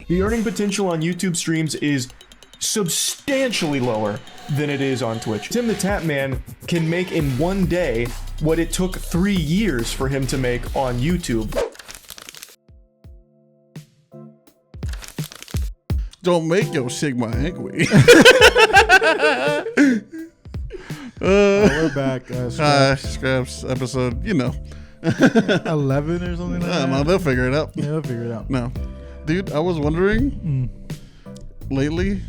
The earning potential on YouTube streams is substantially lower than it is on Twitch. Tim the Tap Man can make in one day what it took 3 years for him to make on YouTube. Don't make your Sigma angry. We're back. Scraps episode, 11 or something like that. No, they'll figure it out. Yeah, they'll figure it out. No. Dude, I was wondering, lately,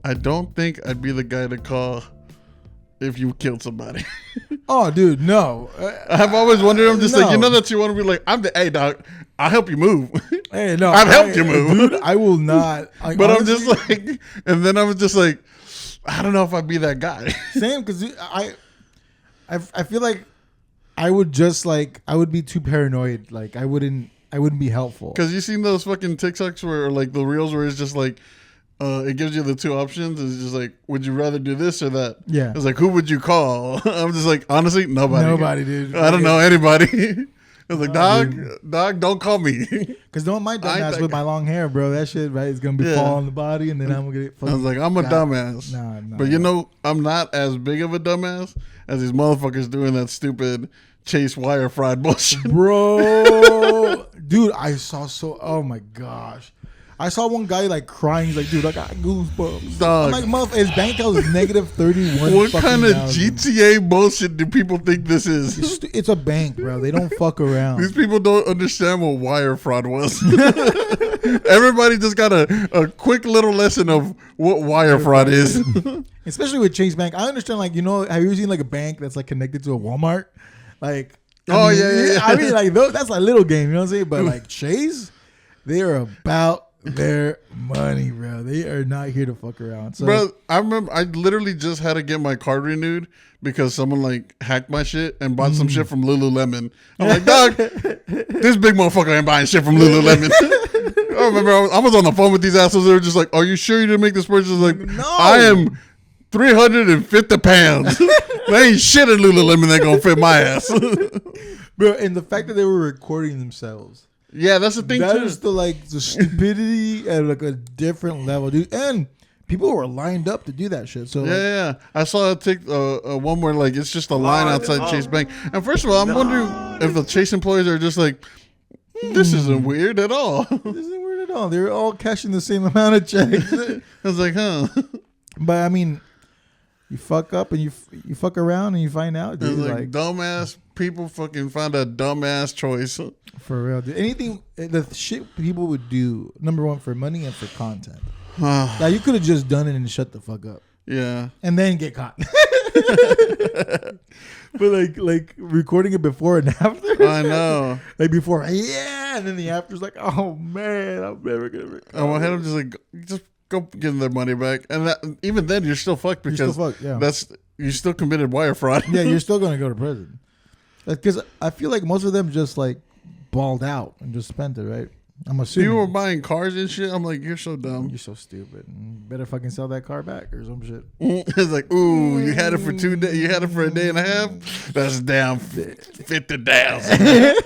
I don't think I'd be the guy to call if you killed somebody. Oh, dude, no. I've always wondered, I'm just no. like, that you want to be like, hey, dog, I'll help you move. Hey, no. I've helped you move. Dude, I will not. But honestly, I'm just like, and then I was just like, I don't know if I'd be that guy. Same, because I feel like I would just like, I would be too paranoid. Like, I wouldn't be helpful. Because you seen those fucking TikToks where, or like the reels where it's just like, it gives you the two options. It's just like, would you rather do this or that? Yeah. It's like, who would you call? I'm just like, honestly, nobody. Nobody, dude. I don't know anybody. I was like, dog, don't call me. Because don't my dumbass with my long hair, bro. That shit, right, is going to be fall on the body, and then I'm going to get fucking... I was like, I'm a dumbass. Nah. But I'm not as big of a dumbass as these motherfuckers doing that stupid Chase wire fraud bullshit. Bro. Dude, oh my gosh. I saw one guy like crying. He's like, dude, I got goosebumps. Dog. I'm like, his bank account is negative 31. What kind of GTA bullshit do people think this is? It's a bank, bro. They don't fuck around. These people don't understand what wire fraud was. Everybody just got a quick little lesson of what wire fraud is. Especially with Chase Bank. I understand, like, have you seen like a bank that's like connected to a Walmart? Like, yeah. I mean, like, that's like a little game, you know what I'm saying? But like Chase, they are about their money, bro. They are not here to fuck around. So, bro, I remember I literally just had to get my card renewed because someone like hacked my shit and bought some shit from Lululemon. I'm like, dog, this big motherfucker ain't buying shit from Lululemon. I remember I was on the phone with these assholes. They were just like, are you sure you didn't make this purchase? I was like, no. I am 350 pounds. There ain't shit in Lululemon that gonna fit my ass. Bro, and the fact that they were recording themselves. Yeah, that's the thing that too. That is the stupidity at like a different level, dude. And people were lined up to do that shit. So yeah. I saw one where like it's just a line outside Chase Bank. And first of all, I'm wondering if the Chase employees are just like, this isn't weird at all. This isn't weird at all. They're all cashing the same amount of checks. I was like, huh. But I mean, you fuck up and you fuck around and you find out, dude. Like dumbass people fucking found a dumbass choice. For real, dude. Anything, the shit people would do, number one, for money and for content. Now, you could have just done it and shut the fuck up. Yeah. And then get caught. But like recording it before and after. I know. Like before, yeah. And then the after's like, oh man, I'm never going to record. I want him just like, just go give them their money back. And even then, you're still fucked because you still committed wire fraud. Yeah, you're still going to go to prison. Because I feel like most of them just like balled out and just spent it, right? I'm assuming. People were buying cars and shit. I'm like, you're so dumb. You're so stupid. Better fucking sell that car back or some shit. It's like, ooh, you had it for 2 days. You had it for a day and a half. That's down 50,000.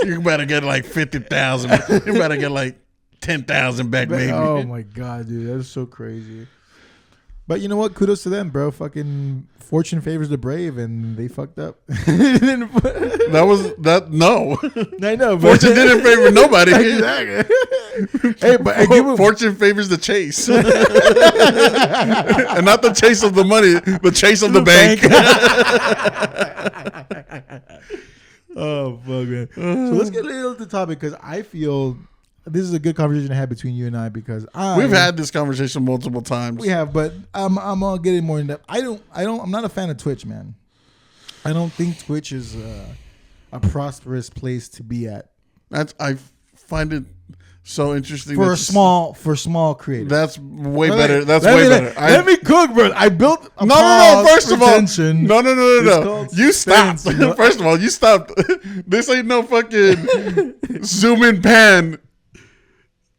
You better get like 50,000. You better get like 10,000 back, maybe. Oh my god, dude, that's so crazy. But you know what? Kudos to them, bro. Fucking fortune favors the brave, and they fucked up. No. I know. But Fortune didn't favor nobody. Exactly. Hey, but fortune favors the chase, and not the chase of the money, the chase of the bank. Oh fuck, man. So let's get a little to the topic because I feel this is a good conversation to have between you and I because we've had this conversation multiple times. We have, but I'm gonna get it more in depth. I'm not a fan of Twitch, man. I don't think Twitch is a prosperous place to be at. I find it so interesting for small creators. That's way better. That's way better. Let me cook, bro. I built a no. First of all, no. You stopped. First of all, you stopped. This ain't no fucking zoom in pan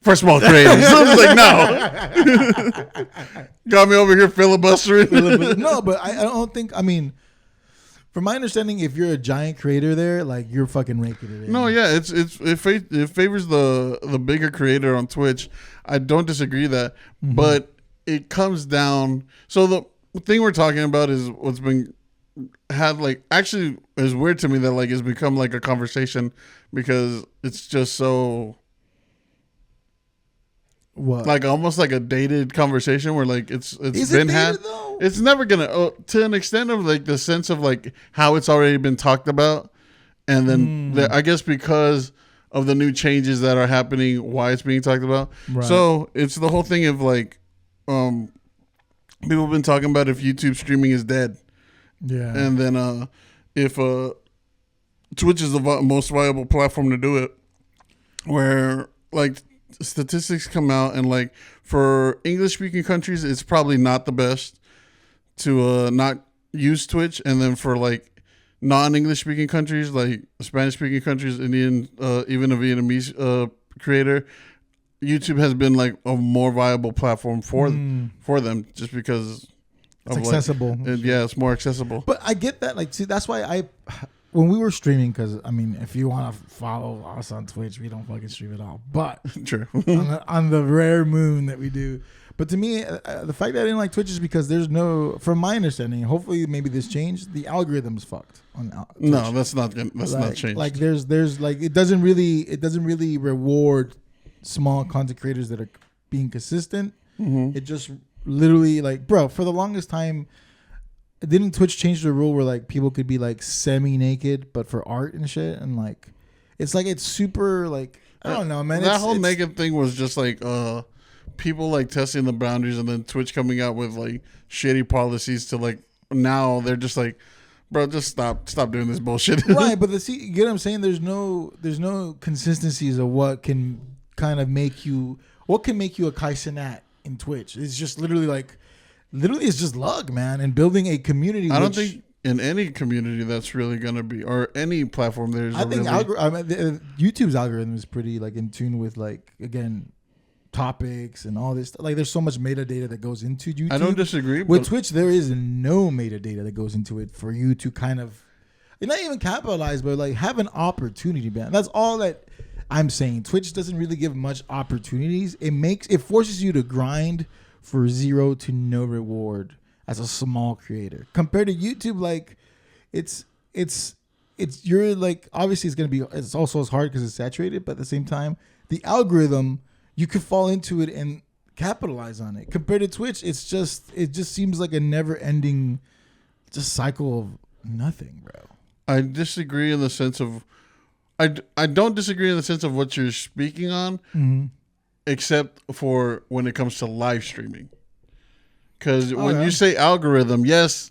for small creators. I was like, no. Got me over here filibustering. No, but I don't think. I mean, From my understanding, if you're a giant creator there, like you're fucking raking it in. No, yeah, it favors the bigger creator on Twitch. I don't disagree that, but it comes down. So the thing we're talking about is what's been had like actually is weird to me that like it's become like a conversation because it's just so What? like almost like a dated conversation where like it's Is been it had. dated, though? It's never gonna to an extent of like the sense of like how it's already been talked about, and then I guess because of the new changes that are happening, why it's being talked about. Right. So it's the whole thing of like, people have been talking about if YouTube streaming is dead, Yeah. and then if Twitch is the most viable platform to do it, where like statistics come out and like for English speaking countries, it's probably not the best to not use Twitch, and then for like non-English speaking countries like Spanish speaking countries, Indian, even a Vietnamese creator, YouTube has been like a more viable platform for them just because It's of accessible. Like, yeah, it's more accessible. But I get that. Like, see, that's why when we were streaming, because I mean, if you want to follow us on Twitch, we don't fucking stream at all. But True. on the rare moon that we do. But to me, the fact that I didn't like Twitch is because there's no, from my understanding, hopefully maybe this changed. The algorithm's fucked on Twitch. No, that's not changed. Like there's like it doesn't really reward small content creators that are being consistent. It just literally like, bro, for the longest time, didn't Twitch change the rule where like people could be like semi-naked but for art and shit, and like it's super like I don't know, man. That whole naked thing was just like people like testing the boundaries, and then Twitch coming out with like shitty policies to like now they're just like, bro, just stop doing this bullshit. Right, but you get what I'm saying? There's no consistencies of what can make you a Kai Cenat in Twitch. It's just literally it's just luck, man, and building a community. I don't think in any community that's really gonna be, or any platform there's. I think YouTube's algorithm is pretty like in tune with like, again, topics and all this. Like there's so much metadata that goes into YouTube. I don't disagree. With Twitch, there is no metadata that goes into it for you to kind of, not even capitalize, but like have an opportunity, man. That's all that I'm saying. Twitch doesn't really give much opportunities. It forces you to grind for zero to no reward as a small creator. Compared to YouTube, like it's you're like, obviously it's also as hard because it's saturated, but at the same time, the algorithm, you could fall into it and capitalize on it. Compared to Twitch, it just seems like a never-ending just cycle of nothing, bro. I disagree in the sense of I don't disagree in the sense of what you're speaking on, except for when it comes to live streaming. Because when you say algorithm, yes,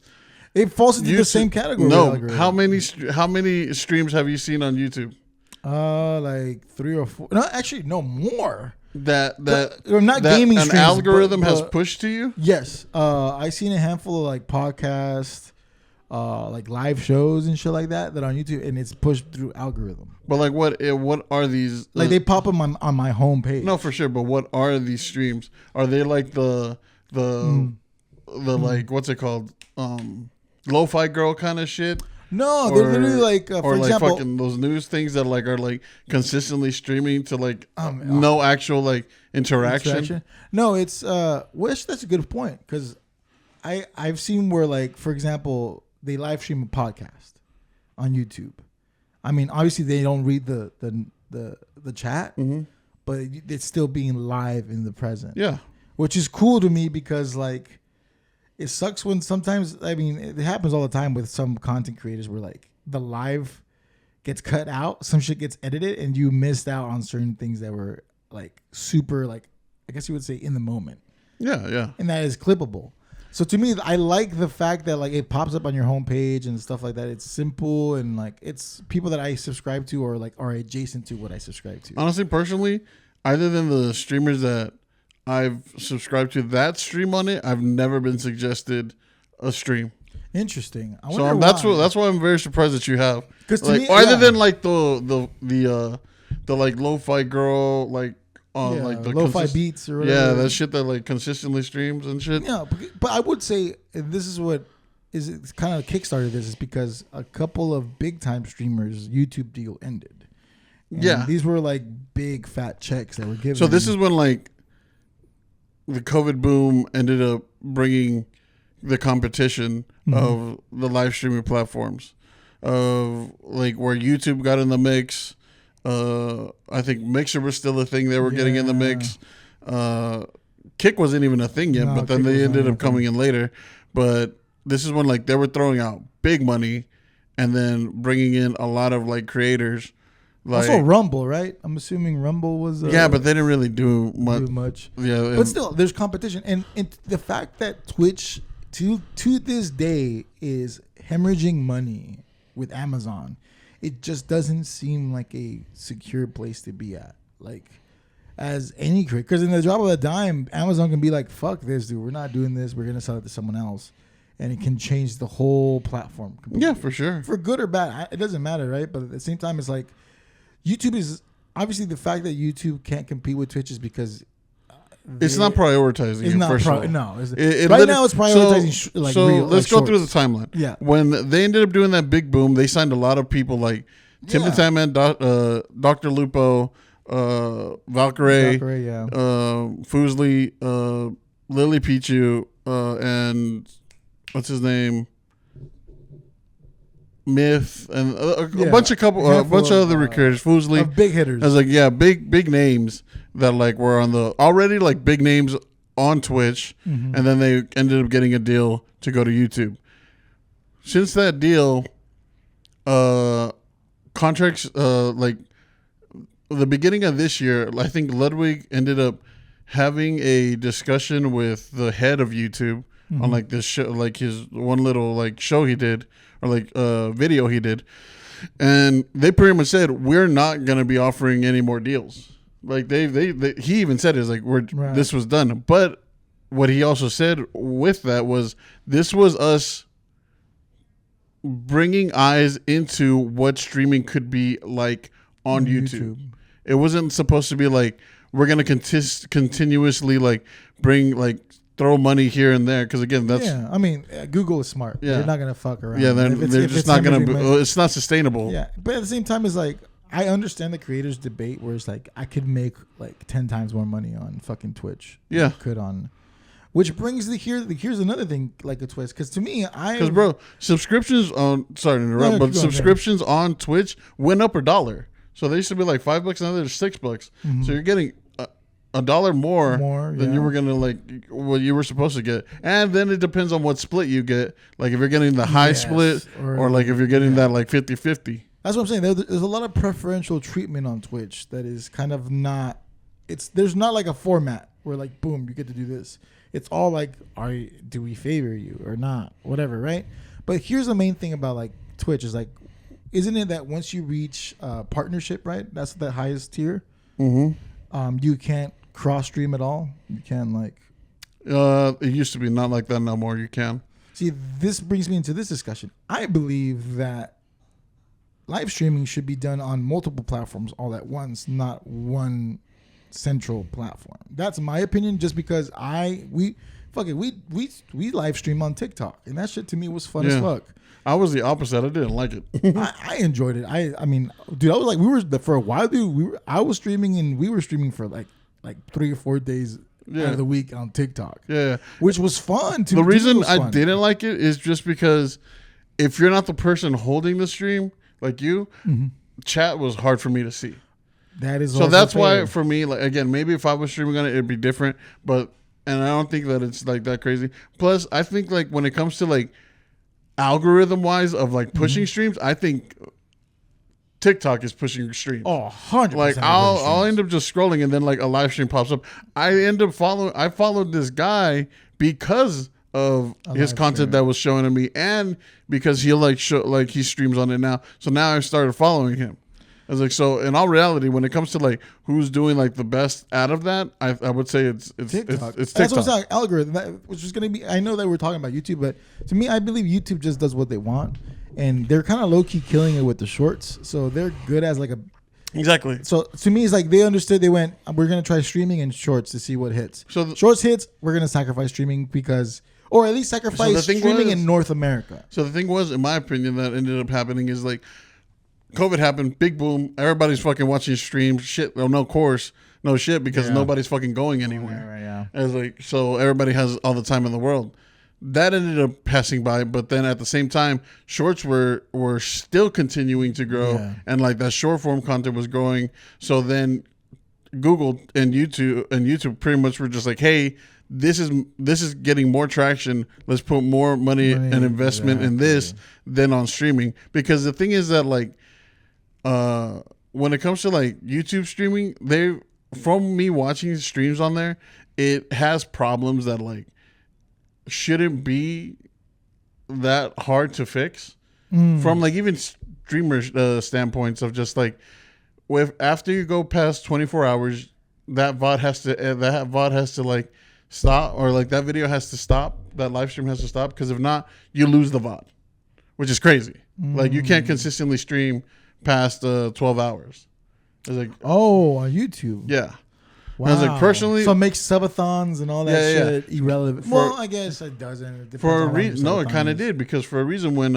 it falls into the same category. No, how many streams have you seen on YouTube? Like 3 or 4. No, actually, no more. That gaming an streams, algorithm but has pushed to you. Yes, I seen a handful of like podcasts, like live shows and shit like that on YouTube, and it's pushed through algorithm. But like, what are these? Like they pop up on my homepage. No, for sure. But what are these streams? Are they like the like, what's it called? Lo-fi girl kind of shit? No, they're literally like, for example, fucking those news things that like are like consistently streaming to like no actual like interaction. No, it's that's a good point, because I've seen where, like, for example, they live stream a podcast on YouTube. I mean, obviously they don't read the chat, but it's still being live in the present. Yeah, which is cool to me, because like, it sucks when sometimes, I mean, it happens all the time with some content creators where like the live gets cut out, some shit gets edited, and you missed out on certain things that were like super, like, I guess you would say in the moment. Yeah. And that is clippable. So to me, I like the fact that like it pops up on your homepage and stuff like that. It's simple, and like it's people that I subscribe to or like are adjacent to what I subscribe to. Honestly, personally, other than the streamers that I've subscribed to that stream on it, I've never been suggested a stream. Interesting. So that's why I'm very surprised that you have. Because to like, me, other than like the like lo-fi girl, like on like the lo-fi beats or whatever. Yeah, that shit that like consistently streams and shit. Yeah, but I would say this is what is kind of kickstarted this is because a couple of big time streamers YouTube deal ended. And Yeah. these were like big fat checks that were given. So this is when like the COVID boom ended up bringing the competition of the live streaming platforms, of like where YouTube got in the mix. I think Mixer was still a thing they were getting in the mix. Kick wasn't even a thing yet, No, but then Kick they wasn't ended a up coming in later. But this is when like they were throwing out big money and then bringing in a lot of like creators. Like, also Rumble, right? I'm assuming Rumble was yeah, but they didn't really do much. too much. Yeah, But still, there's competition, and the fact that Twitch to this day is hemorrhaging money with Amazon, it just doesn't seem like a secure place to be at. Like, as any creator, because in the drop of a dime, Amazon can be like, "Fuck this, dude. We're not doing this. We're gonna sell it to someone else," and it can change the whole platform. Completely. yeah, for sure. For good or bad, it doesn't matter, right? But at the same time, it's like YouTube is obviously the fact that YouTube can't compete with Twitch is because It's not prioritizing It's it, not first of all. no. It's, It right literally- now, it's prioritizing So real. let's like go through the shorts. timeline. Yeah. When they ended up doing that big boom, they signed a lot of people like Tim the Yeah. Tan Man, Dr. Lupo, Valkyrie, Valkyrie, yeah. Foosley, Lily Pichu, and what's his name? Myth and a Yeah. bunch of other recruiters. Foosley, Of big hitters. I was like, yeah, big names that like were on the already like big names on Twitch, and then they ended up getting a deal to go to YouTube. Since that deal, contracts like the beginning of this year, I think Ludwig ended up having a discussion with the head of YouTube on like this show, like his one little like show he did or like video he did, and they pretty much said we're not gonna be offering any more deals. Like they he even said is like this was done. But what he also said with that was this was us bringing eyes into what streaming could be like on YouTube. It wasn't supposed to be like we're gonna continuously like bring like throw money here and there because again that's yeah. I mean, Google is smart. Yeah. They're not gonna fuck around. yeah they're, If it's- they're if just it's not gonna hemorrhaging be, money- it's not sustainable. Yeah, but at the same time, it's like I understand the creators' debate where it's like I could make like 10 times more money on fucking Twitch. than Yeah. I could on. Which brings here's another thing like a twist because to me Because bro, subscriptions on sorry to interrupt, No, but keep going, subscriptions on Twitch went up $1. So they used to be like $5, now they're $6. So you're getting $1 more than you yeah. were gonna like what you were supposed to get. And then it depends on what split you get. Like if you're getting the high Yes, split or- or like if you're getting that like 50-50. That's what I'm saying. There's a lot of preferential treatment on Twitch that is kind of not. There's not like a format where like boom you get to do this. It's all like do we favor you or not, whatever, right? But here's the main thing about like Twitch is like, isn't it that once you reach partnership, right? That's the highest tier. Mm-hmm. You can't cross stream at all. You can like. It used to be not like that no more. You can. See, this brings me into this discussion. I believe that live streaming should be done on multiple platforms all at once, not one central platform. That's my opinion. Just because we live stream on TikTok, and that shit to me was fun as fuck. I was the opposite. I didn't like it. I enjoyed it. I mean, dude, I was like, for a while, dude. I was streaming, and we were streaming for like 3 or 4 days out of the week on TikTok. Yeah. Which was fun. The reason I didn't like it is just because if you're not the person holding the stream, like you, chat was hard for me to see. That is So also that's fair. why for me, like again, maybe if I was streaming on it, it'd be different. And I don't think that it's like that crazy. Plus, I think like when it comes to like algorithm wise of like pushing streams, I think TikTok is pushing streams. Oh, 100%. Like I'll end up just scrolling and then like a live stream pops up. I followed this guy because of his live content stream. that was showing to me and because he he streams on it now. So now I started following him. I was like, so in all reality, when it comes to like who's doing like the best out of that, I would say it's TikTok. It's That's TikTok. what's like algorithm, which is going to be. I know that we're talking about YouTube, but to me, I believe YouTube just does what they want, and they're kind of low key killing it with the shorts. So they're good as like a. Exactly. So to me, it's like they understood. They went, we're going to try streaming and shorts to see what hits. So shorts hits, we're going to sacrifice streaming because or at least sacrifice streaming in North America. So the thing was, in my opinion, that ended up happening is like COVID happened, big boom. Everybody's fucking watching streams. Shit, well, no course, no shit, because nobody's fucking going anywhere. Right, yeah. It's like, so everybody has all the time in the world. That ended up passing by, but then at the same time, shorts were still continuing to grow, and like that short form content was growing. So then Google and YouTube pretty much were just like, hey, this is getting more traction. Let's put more money and investment in this than on streaming. Because the thing is that like when it comes to like YouTube streaming, from me watching streams on there, it has problems that like shouldn't be that hard to fix. From like even streamer standpoints of just like, after you go past 24 hours, that VOD has to like stop, or like that video has to stop, that live stream has to stop, because if not, you lose the VOD, which is crazy. Like you can't consistently stream past 12 hours. It's like, on YouTube. Yeah. Wow. I was like, personally, so it makes subathons and all that shit irrelevant. Well, I guess it doesn't. It for a reason, no, it kind of did, because for a reason, when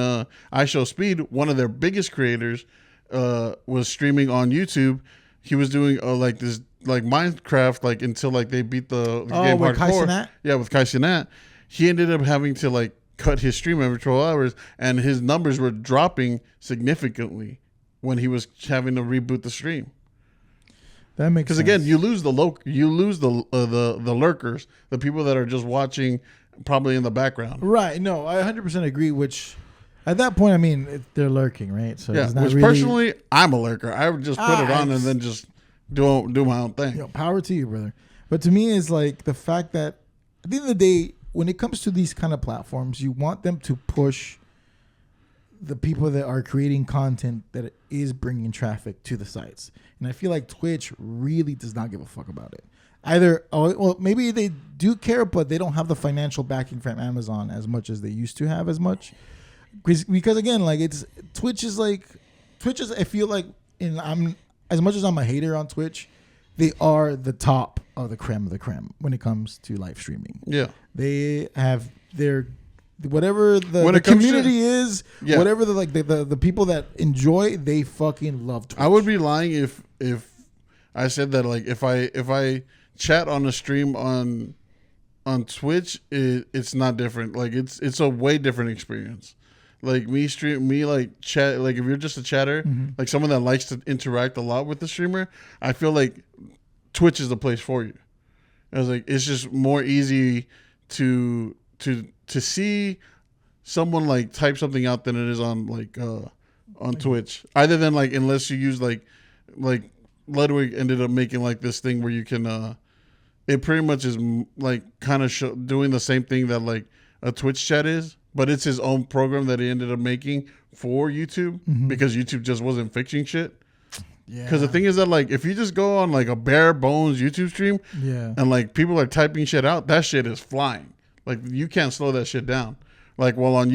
iShowSpeed, one of their biggest creators, was streaming on YouTube, he was doing like this like Minecraft like until like they beat the game with hardcore. Kai Cenat? Yeah, with Kai Cenat. He ended up having to like cut his stream every 12 hours, and his numbers were dropping significantly when he was having to reboot the stream. That makes sense. Because again, you lose the lurkers, the people that are just watching, probably in the background. Right. No, I 100% agree. Which, at that point, I mean, they're lurking, right? So yeah. it's not Which really... personally, I'm a lurker. I would just put it on and then just do my own thing. Power to you, brother. But to me, it's like the fact that at the end of the day, when it comes to these kind of platforms, you want them to push the people that are creating content that is bringing traffic to the sites. And I feel like Twitch really does not give a fuck about it. Either, maybe they do care, but they don't have the financial backing from Amazon as much as they used to have as much. Because again, like Twitch is, I feel like, I'm as much as I'm a hater on Twitch, they are the top of the creme when it comes to live streaming. Yeah. They have their... Whatever the community is, whatever the people that enjoy, they fucking love Twitch. I would be lying if I said that like if I chat on a stream on Twitch, it's not different. Like it's a way different experience. Like like chat, like if you're just a chatter, like someone that likes to interact a lot with the streamer, I feel like Twitch is the place for you. I was like, it's just more easy to see someone like type something out than it is on like on Twitch. Either than like, unless you use like Ludwig ended up making like this thing where you can it pretty much is like kind of doing the same thing that like a Twitch chat is, but it's his own program that he ended up making for YouTube because YouTube just wasn't fixing shit. Yeah. Because the thing is that like if you just go on like a bare bones YouTube stream, and like people are typing shit out, that shit is flying. Like you can't slow that shit down. Like while on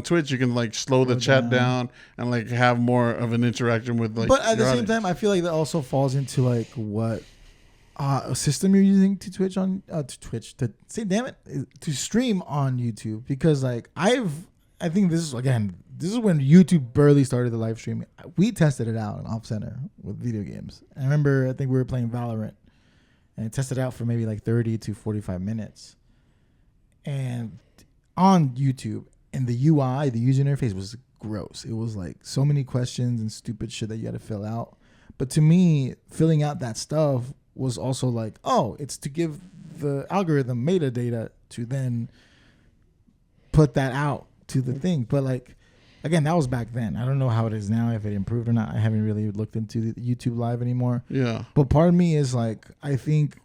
Twitch you can like slow the chat down and like have more of an interaction with like. But at the same time, I feel like that also falls into like what system you're using to Twitch to stream on YouTube, because like I think this is when YouTube barely started the live streaming. We tested it out in Off Center with video games. I remember I think we were playing Valorant and it tested out for maybe like 30 to 45 minutes. And on YouTube, and the UI, the user interface was gross. It was like so many questions and stupid shit that you had to fill out. But to me, filling out that stuff was also like, it's to give the algorithm metadata to then put that out to the thing. But like, again, that was back then. I don't know how it is now, if it improved or not. I haven't really looked into the YouTube Live anymore. Yeah. But part of me is like, I think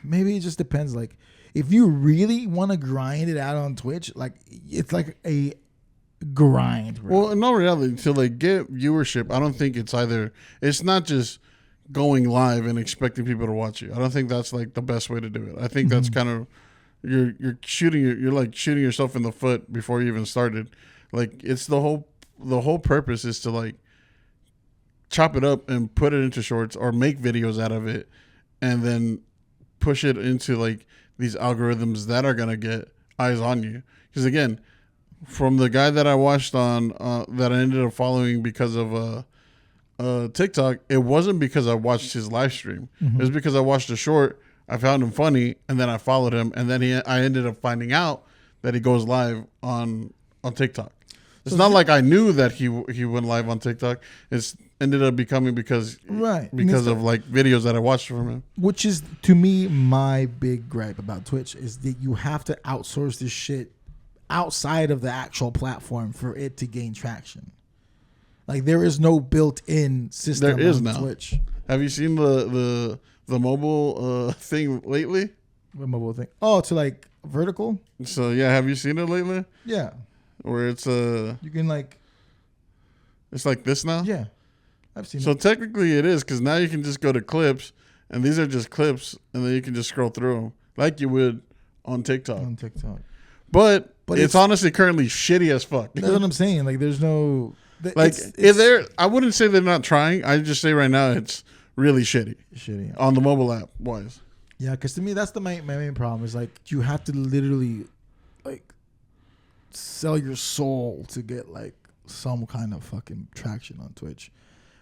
maybe it just depends. Like, if you really want to grind it out on Twitch, like it's like a grind. Bro. Well, in all reality, to like get viewership, I don't think it's not just going live and expecting people to watch you. I don't think that's like the best way to do it. I think that's kind of you're shooting yourself in the foot before you even started. Like it's the whole purpose is to like chop it up and put it into shorts or make videos out of it, and then push it into like these algorithms that are gonna get eyes on you. Because again, from the guy that I watched on that I ended up following because of TikTok, it wasn't because I watched his live stream. It was because I watched a short. I found him funny, and then I followed him, and then I ended up finding out that he goes live on TikTok. It's not like I knew that he went live on TikTok. It's ended up becoming because of like videos that I watched from him. Which is, to me, my big gripe about Twitch is that you have to outsource this shit outside of the actual platform for it to gain traction. Like, there is no built-in system there is on now. Twitch. Have you seen the mobile thing lately? What mobile thing? Oh, to like vertical? So yeah, have you seen it lately? Yeah. Where it's You can like... it's like this now? Yeah. I've seen So it. technically it is, because now you can just go to clips, and these are just clips, and then you can just scroll through them like you would on TikTok. On TikTok. But But it's honestly currently shitty as fuck. That's what I'm saying. Like, there's no... Like, I wouldn't say they're not trying. I just say right now it's really shitty shitty. on the mobile app wise. Yeah, because to me, that's my main problem. Is like, you have to literally like sell your soul to get like some kind of fucking traction on Twitch.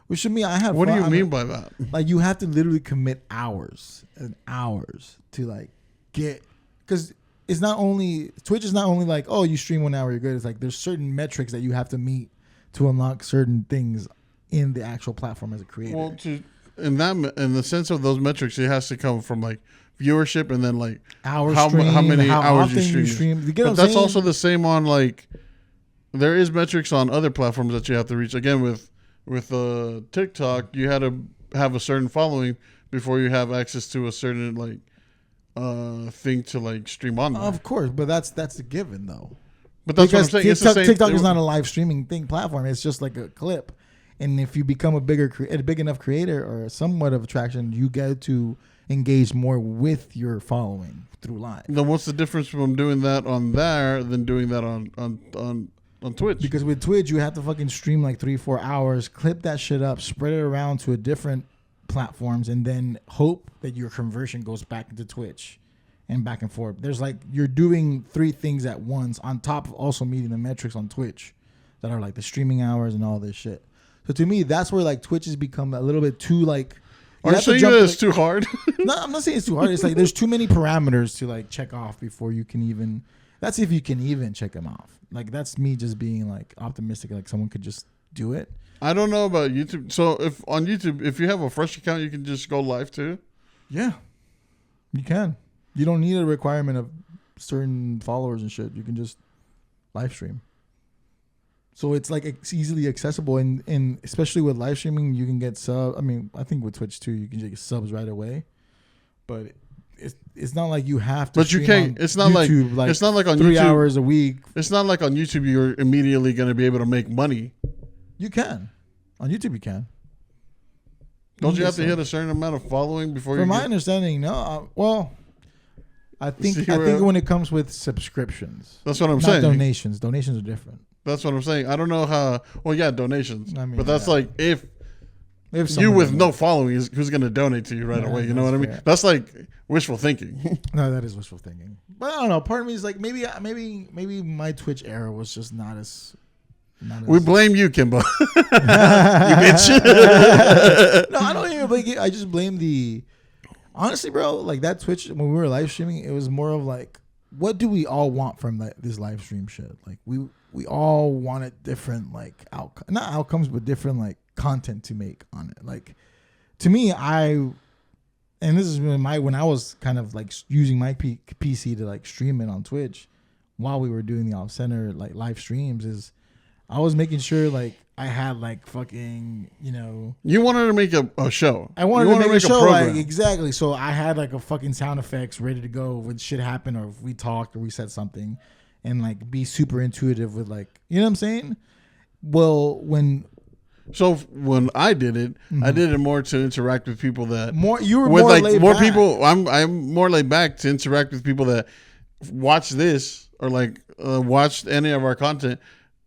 Which to me, I have. What do fun. you mean by that? Like, you have to literally commit hours and hours to like get, because it's not only Twitch is not only like, oh, you stream 1 hour, you're good. It's like there's certain metrics that you have to meet to unlock certain things in the actual platform as a creator. Well, in the sense of those metrics, it has to come from like viewership and then like how many hours you stream. You get but that's also the same on like, there is metrics on other platforms that you have to reach. Again, with TikTok, you had to have a certain following before you have access to a certain like thing to like stream on. Of course, but that's a given though. But that's what I'm saying. TikTok is not a live streaming platform. It's just like a clip. And if you become a big enough creator or somewhat of attraction, you get to engage more with your following through live. Then what's the difference from doing that on there than doing that on Twitch? Because with Twitch, you have to fucking stream like 3-4 hours, clip that shit up, spread it around to a different platforms, and then hope that your conversion goes back into Twitch and back and forth. There's like, you're doing 3 things at once on top of also meeting the metrics on Twitch that are like the streaming hours and all this shit. So to me, that's where like Twitch has become a little bit too like. Are you saying that it's too hard? No, I'm not saying it's too hard. It's like there's too many parameters to like check off before you can even. That's if you can even check them off. Like, that's me just being like optimistic. Like, someone could just do it. I don't know about YouTube. So if on YouTube, if you have a fresh account, you can just go live too. Yeah, you can. You don't need a requirement of certain followers and shit. You can just live stream. So it's like it's easily accessible, and especially with live streaming, you can get sub. I mean, I think with Twitch too, you can get subs right away. But it's not like you have to. But you can't. It's not YouTube, like it's not like on 3 YouTube, hours a week. It's not like on YouTube you're immediately going to be able to make money. You can on YouTube. You can. Don't you have to hit a certain amount of following before? From my understanding, no. Well, I think when it comes with subscriptions, that's what I'm not saying. Donations. Donations are different. That's what I'm saying. I don't know how. Well, yeah, donations. I mean, but that's like if you with no following is who's going to donate to you right away. You know what I mean? Fair. That's like wishful thinking. No, that is wishful thinking. But I don't know. Part of me is like maybe my Twitch era was just not as. We blame you, Kimbo. You bitch. No, I don't even blame you. I just blame the. Honestly, bro, like that Twitch when we were live streaming, it was more of like, what do we all want from this live stream shit? Like we all wanted different like not outcomes, but different like content to make on it. Like to me, and this is when I was kind of like using my PC to like stream it on Twitch while we were doing the off center like live streams, is I was making sure like I had like fucking, you wanted to make a show. I wanted to make a show, like, exactly. So I had like a fucking sound effects ready to go when shit happened, or if we talked or we said something, and like be super intuitive with like, you know what I'm saying? Well, when I did it, I did it more to interact with people that you were more like laid more back. People. I'm more laid back to interact with people that watch this or like watched any of our content.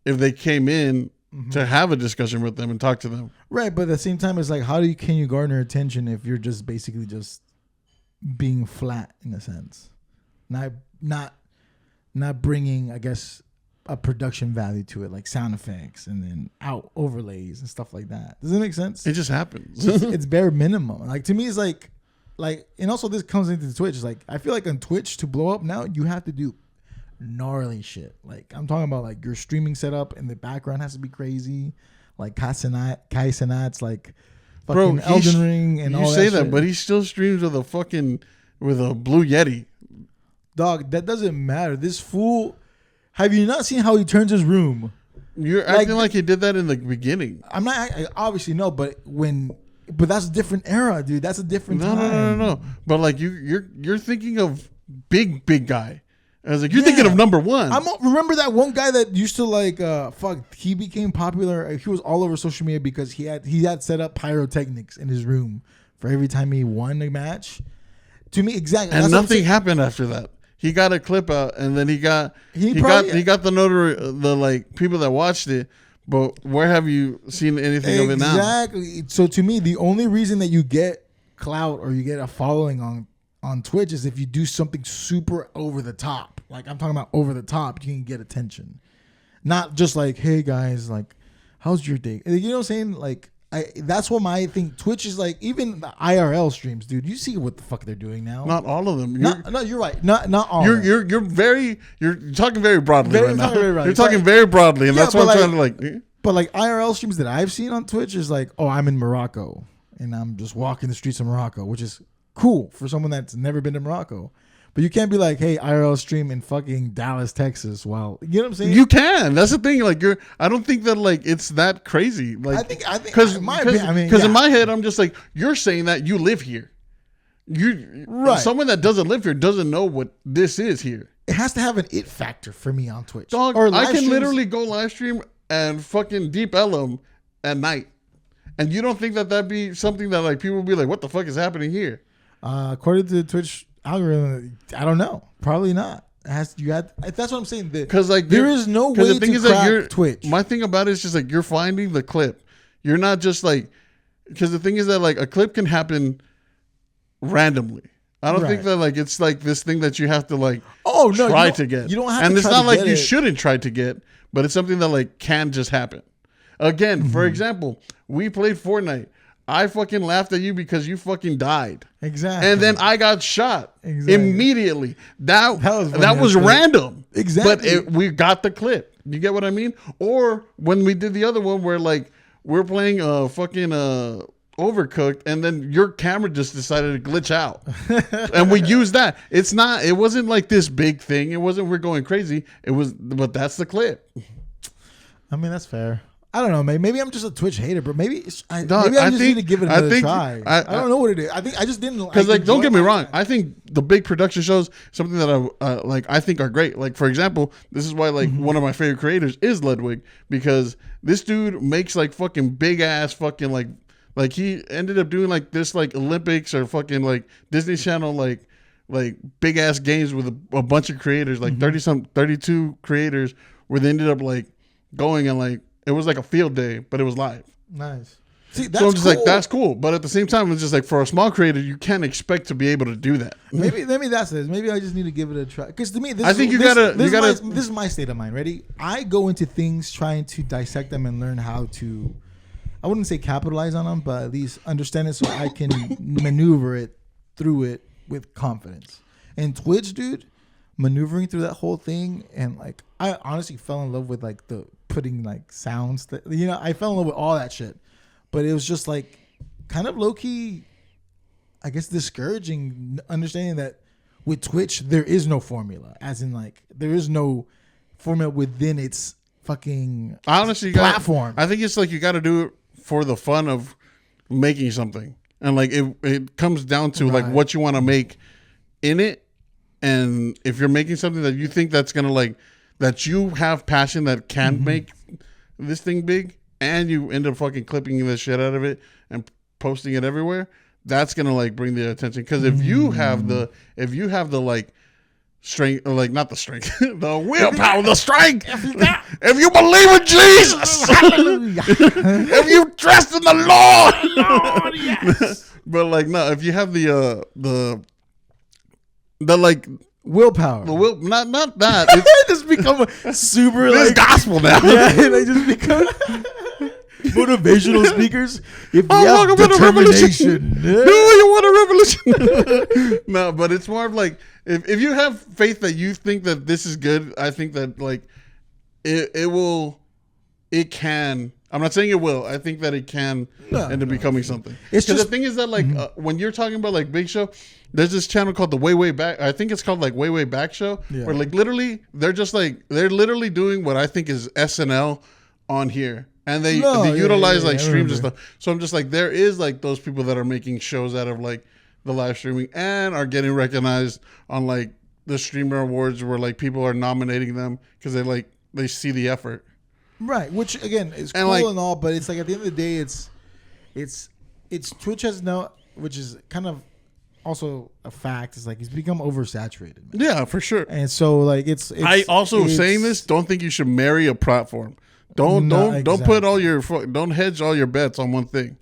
If they came in to have a discussion with them and talk to them. Right, but at the same time, it's like, can you garner attention if you're just basically just being flat in a sense? not bringing, I guess, a production value to it, like sound effects and then out overlays and stuff like that. Does it make sense? It just happens. It's bare minimum. Like to me, it's like, and also this comes into Twitch. Like I feel like on Twitch to blow up now, you have to do gnarly shit. Like I'm talking about like your streaming setup and the background has to be crazy. Like Kai Cenat's like fucking Elden Ring and all that. You say that, shit. But he still streams with a Blue Yeti. Dog, that doesn't matter. This fool. Have you not seen how he turns his room? You're acting like he did that in the beginning. I'm not. I obviously no, but that's a different era, dude. That's a different time. No. But like you're thinking of big guy. I was like, you're thinking of number one. Remember that one guy that used to like he became popular. He was all over social media because he had set up pyrotechnics in his room for every time he won a match. To me, exactly. And nothing happened after that. He got a clip out, and then he got the notary, the like people that watched it. But where have you seen anything of it now? Exactly. So to me, the only reason that you get clout or you get a following on Twitch is if you do something super over the top. Like I'm talking about over the top, you can get attention. Not just like, hey guys, like, how's your day? You know what I'm saying? Like. That's what I think Twitch is like. Even the IRL streams, dude. You see what the fuck they're doing now? Not all of them. No, you're right. Not all. You're talking very broadly right now. You're talking like, very broadly, and that's what I'm trying to like. But like IRL streams that I've seen on Twitch is like, oh, I'm in Morocco and I'm just walking the streets of Morocco, which is cool for someone that's never been to Morocco. But you can't be like, hey, IRL stream in fucking Dallas, Texas. Well, you know what I'm saying? You can. That's the thing. Like, I don't think that like it's that crazy. Like, I think, because in my head, I'm just like, you're saying that you live here. Someone that doesn't live here doesn't know what this is here. It has to have an it factor for me on Twitch. Dog, I can literally go live stream and fucking deep Ellum at night, and you don't think that that'd be something that like people would be like, what the fuck is happening here? According to Twitch algorithm, I don't know. Probably not. That's what I'm saying. Because like there is no way the thing to is crack that Twitch. My thing about it is just like you're finding the clip. You're not just like, because the thing is that like a clip can happen randomly. I don't think that like it's like this thing that you have to like try to get. You don't have and to it's not like you shouldn't try to get, but it's something that like can just happen. Again, for example, we played Fortnite. I fucking laughed at you because you fucking died. Exactly. And then I got shot immediately. That was random. Exactly. But we got the clip. You get what I mean? Or when we did the other one where like we're playing fucking Overcooked and then your camera just decided to glitch out. And we used that. It wasn't like this big thing. It wasn't we're going crazy. But that's the clip. I mean, that's fair. I don't know. Maybe I'm just a Twitch hater, but maybe I just need to give it another try. I don't know what it is. I think I just didn't. Because like, don't get me wrong. I think the big production shows something that I think are great. Like for example, this is why like one of my favorite creators is Ludwig, because this dude makes like fucking big ass fucking like he ended up doing like this like Olympics or fucking like Disney Channel like big ass games with a bunch of creators, like 32 creators, where they ended up like going and like. It was like a field day, but it was live. Nice. See, that's so I'm just cool. like, that's cool. But at the same time, it's just like for a small creator, you can't expect to be able to do that. Maybe that's it. Maybe I just need to give it a try. Because to me, this is my state of mind. Ready? I go into things trying to dissect them and learn how to, I wouldn't say capitalize on them, but at least understand it so I can maneuver it through it with confidence. And Twitch, dude, maneuvering through that whole thing, and like I honestly fell in love with like the putting like sounds that, you know, I fell in love with all that shit, but it was just like kind of low key, I guess, discouraging, understanding that with Twitch there is no formula, as in like there is no formula within its fucking platform. I think it's like you got to do it for the fun of making something, and like it comes down to like what you want to make in it. And if you're making something that you think that's gonna like, that you have passion that can make this thing big, and you end up fucking clipping the shit out of it and posting it everywhere, that's gonna like bring the attention. Because if you have the like strength, or like not the strength, the willpower, the strength, if you believe in Jesus, if you trust in the Lord, yes. But like no, if you have the like willpower. Not that. It's Just become a super this like gospel now. yeah, they just become motivational speakers. If you have welcome to the revolution. determination, Do you want a revolution? No, but it's more of like if you have faith that you think that this is good, I think that like it can. I'm not saying it will. I think that it can end up becoming something. It's Because just the thing is that like when you're talking about like Big Show, there's this channel called the Way Back. I think it's called like Way Back Show, Yeah. where like literally they're literally doing what I think is SNL on here. And they utilize like I streams and remember. stuff. So I'm just like, there is like those people that are making shows out of like the live streaming and are getting recognized on like the streamer awards where like people are nominating them because they see the effort. right? Which again is And, cool like- and all, but it's like at the end of the day, it's Twitch has no, which is kind of also a fact. It's like it's become oversaturated, man. Yeah, for sure. And so like it's I also it's- saying this, don't think you should marry a platform. Don't No, don't put all your don't hedge all your bets on one thing.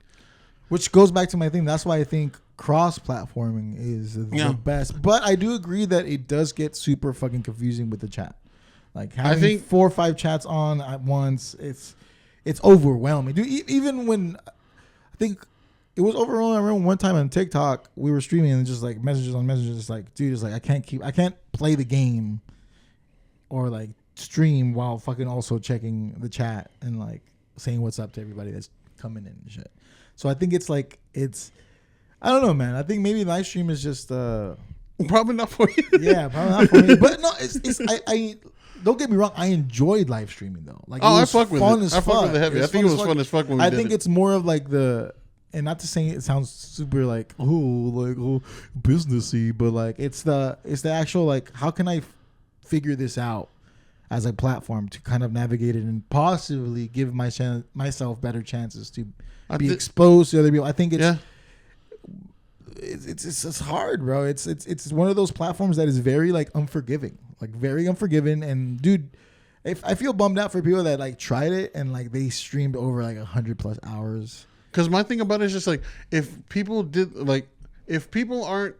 Which goes back to my thing. That's why I think cross-platforming is the best. But I do agree that it does get super fucking confusing with the chat. Like having think- 4 or 5 chats on at once, it's overwhelming. Dude, even when I think it was overwhelming. I remember one time on TikTok we were streaming and just like messages on messages. It's like, dude, it's like I can't play the game or like stream while fucking also checking the chat and like saying what's up to everybody that's coming in and shit. So I think it's like I don't know, man. I think maybe live stream is just Probably not for you. yeah, probably not for me. But no, I don't get me wrong. I enjoyed live streaming though. Like, Oh, it I was fuck with fun it. as I fuck fuck. with it heavy. I think it was fun as fuck when we I did think it. it's more of like and not to say it sounds super like businessy, but like it's the actual like how can I figure this out as a platform to kind of navigate it and possibly give myself better chances to be exposed to other people. I think it's hard, bro. It's one of those platforms that is very like unforgiving, and dude, if I feel bummed out for people that like tried it and like they streamed over like 100+ hours. Because my thing about it is just like if people aren't,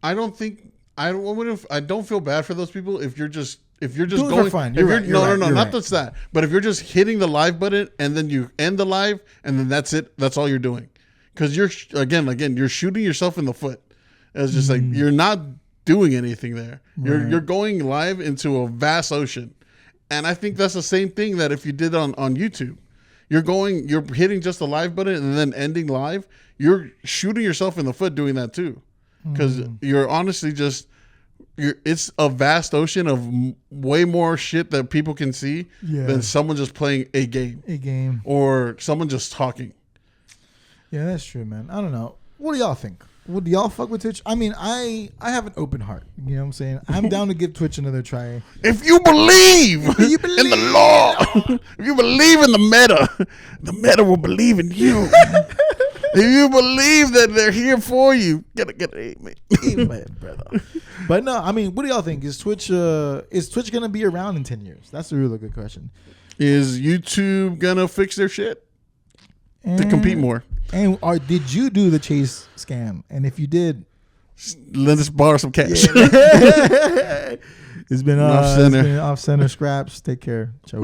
I don't feel bad for those people if you're just Do it going for fun. You're right, no, you're not right. just that, but if you're just hitting the live button and then you end the live and then that's it, that's all you're doing, because you're you're shooting yourself in the foot. It's just like you're not doing anything there. You're going live into a vast ocean, and I think that's the same thing that if you did on YouTube. You're hitting just the live button and then ending live. You're shooting yourself in the foot doing that too, because you're honestly it's a vast ocean of way more shit that people can see than someone just playing a game or someone just talking. Yeah, that's true, man. I don't know. What do y'all think? Would y'all fuck with Twitch? I mean, I have an open heart. You know what I'm saying? I'm down to give Twitch another try. If you believe in the law, if you believe in the meta will believe in you. If you believe that they're here for you, get amen. Amen, brother. But no, I mean, what do y'all think? Is Twitch gonna be around in 10 years? That's a really good question. Is YouTube gonna fix their shit to compete more? And did you do the Chase scam? And if you did, Let us borrow some cash. it's been off center scraps. Take care. Ciao.